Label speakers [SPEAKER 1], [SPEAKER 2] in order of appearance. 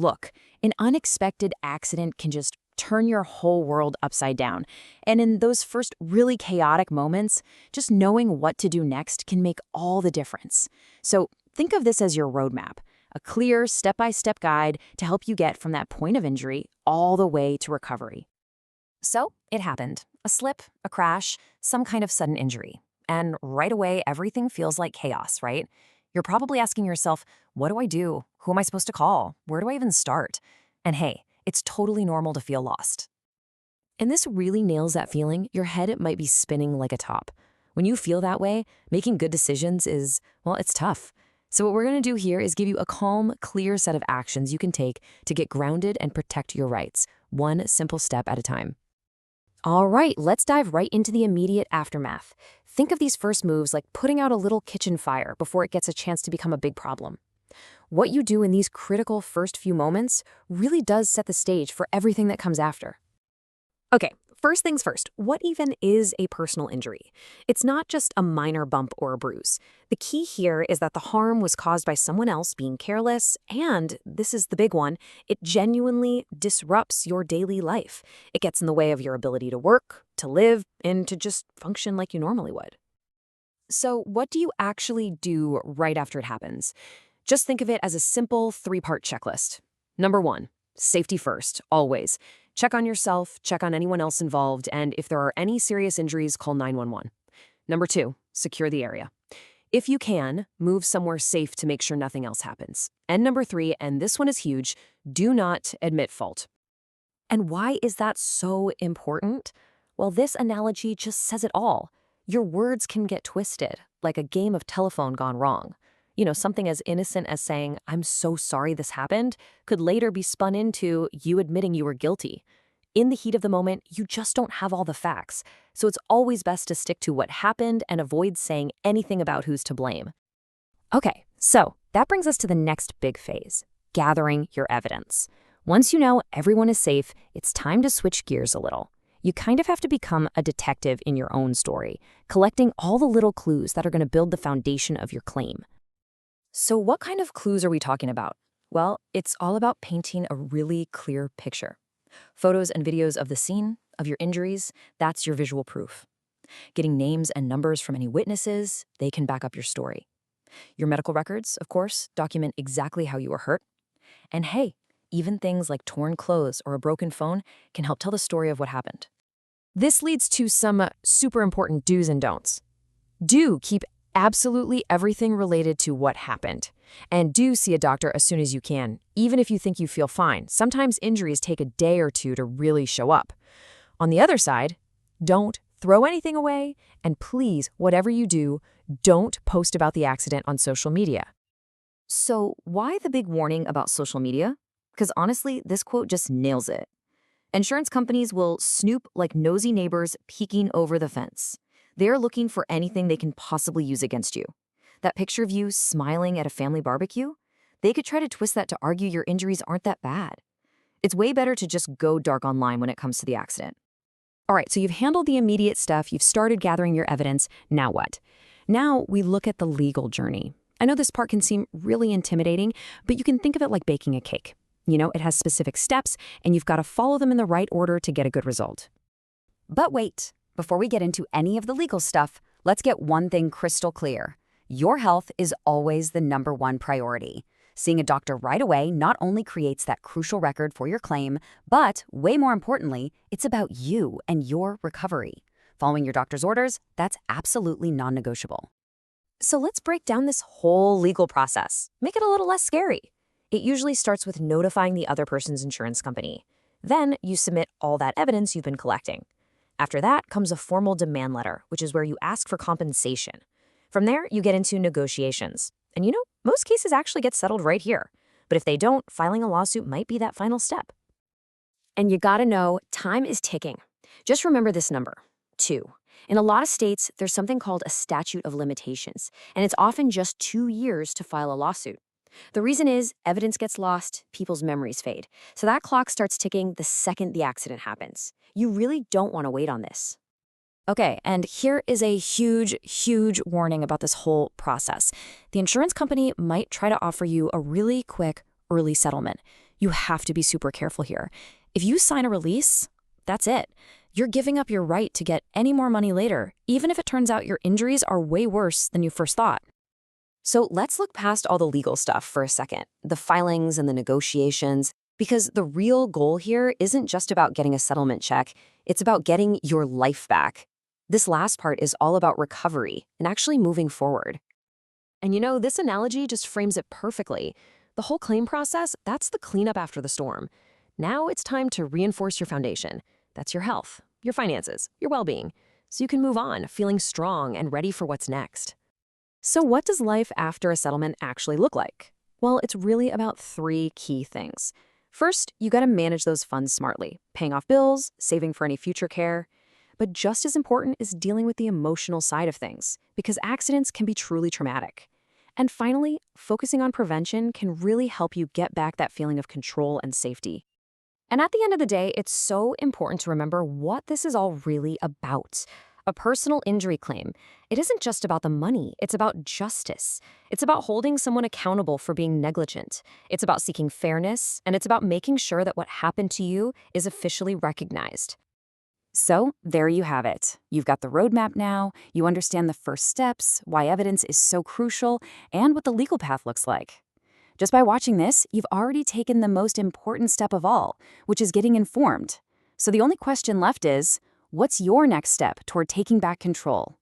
[SPEAKER 1] Look, an unexpected accident can just turn your whole world upside down. And in those first really chaotic moments, just knowing what to do next can make all the difference. So think of this as your roadmap, a clear step-by-step guide to help you get from that point of injury all the way to recovery.
[SPEAKER 2] So it happened. A slip, a crash, some kind of sudden injury. And right away, everything feels like chaos, right? You're probably asking yourself, what do I do? Who am I supposed to call? Where do I even start? And hey, it's totally normal to feel lost.
[SPEAKER 1] And this really nails that feeling. Your head might be spinning like a top. When you feel that way, making good decisions is, well, it's tough. So what we're going to do here is give you a calm, clear set of actions you can take to get grounded and protect your rights, one simple step at a time. All right, let's dive right into the immediate aftermath. Think of these first moves like putting out a little kitchen fire before it gets a chance to become a big problem. What you do in these critical first few moments really does set the stage for everything that comes after. Okay, first things first, what even is a personal injury? It's not just a minor bump or a bruise. The key here is that the harm was caused by someone else being careless, and this is the big one, it genuinely disrupts your daily life. It gets in the way of your ability to work, to live, and to just function like you normally would. So what do you actually do right after it happens? Just think of it as a simple 3-part checklist. Number 1, safety first, always. Check on yourself, check on anyone else involved, and if there are any serious injuries, call 911. Number 2, secure the area. If you can, move somewhere safe to make sure nothing else happens. And number 3, and this one is huge, do not admit fault. And why is that so important? Well, this analogy just says it all. Your words can get twisted, like a game of telephone gone wrong. Something as innocent as saying, "I'm so sorry this happened," could later be spun into you admitting you were guilty. In the heat of the moment, you just don't have all the facts, so it's always best to stick to what happened and avoid saying anything about who's to blame. Okay, so that brings us to the next big phase, gathering your evidence. Once you know everyone is safe, it's time to switch gears a little. You kind of have to become a detective in your own story, collecting all the little clues that are going to build the foundation of your claim. So what kind of clues are we talking about? Well, it's all about painting a really clear picture. Photos and videos of the scene, of your injuries, that's your visual proof. Getting names and numbers from any witnesses, they can back up your story. Your medical records, of course, document exactly how you were hurt. And hey, even things like torn clothes or a broken phone can help tell the story of what happened. This leads to some super important do's and don'ts. Do keep absolutely everything related to what happened. And do see a doctor as soon as you can, even if you think you feel fine. Sometimes injuries take a day or two to really show up. On the other side, don't throw anything away, and please, whatever you do, don't post about the accident on social media. So why the big warning about social media? Because honestly, this quote just nails it. Insurance companies will snoop like nosy neighbors peeking over the fence. They're looking for anything they can possibly use against you. That picture of you smiling at a family barbecue? They could try to twist that to argue your injuries aren't that bad. It's way better to just go dark online when it comes to the accident. All right, so you've handled the immediate stuff, you've started gathering your evidence, now what? Now we look at the legal journey. I know this part can seem really intimidating, but you can think of it like baking a cake. It has specific steps, and you've got to follow them in the right order to get a good result. But wait. Before we get into any of the legal stuff, let's get one thing crystal clear. Your health is always the #1 priority. Seeing a doctor right away not only creates that crucial record for your claim, but way more importantly, it's about you and your recovery. Following your doctor's orders, that's absolutely non-negotiable. So let's break down this whole legal process. Make it a little less scary. It usually starts with notifying the other person's insurance company. Then you submit all that evidence you've been collecting. After that comes a formal demand letter, which is where you ask for compensation. From there, you get into negotiations. And most cases actually get settled right here. But if they don't, filing a lawsuit might be that final step. And you gotta know, time is ticking. Just remember this number, 2. In a lot of states, there's something called a statute of limitations, and it's often just 2 years to file a lawsuit. The reason is evidence gets lost, people's memories fade. So that clock starts ticking the second the accident happens. You really don't want to wait on this. Okay, and here is a huge, huge warning about this whole process. The insurance company might try to offer you a really quick, early settlement.
[SPEAKER 2] You have to be super careful here. If you sign a release, that's it. You're giving up your right to get any more money later, even if it turns out your injuries are way worse than you first thought.
[SPEAKER 1] So let's look past all the legal stuff for a second, the filings and the negotiations, because the real goal here isn't just about getting a settlement check, it's about getting your life back. This last part is all about recovery and actually moving forward. And this analogy just frames it perfectly. The whole claim process, that's the cleanup after the storm. Now it's time to reinforce your foundation. That's your health, your finances, your well-being, so you can move on feeling strong and ready for what's next. So what does life after a settlement actually look like? Well, it's really about 3 key things. First, you gotta manage those funds smartly, paying off bills, saving for any future care. But just as important is dealing with the emotional side of things, because accidents can be truly traumatic. And finally, focusing on prevention can really help you get back that feeling of control and safety. And at the end of the day, it's so important to remember what this is all really about. A personal injury claim. It isn't just about the money, it's about justice. It's about holding someone accountable for being negligent. It's about seeking fairness, and it's about making sure that what happened to you is officially recognized. So, there you have it. You've got the roadmap now, you understand the first steps, why evidence is so crucial, and what the legal path looks like. Just by watching this, you've already taken the most important step of all, which is getting informed. So the only question left is, what's your next step toward taking back control?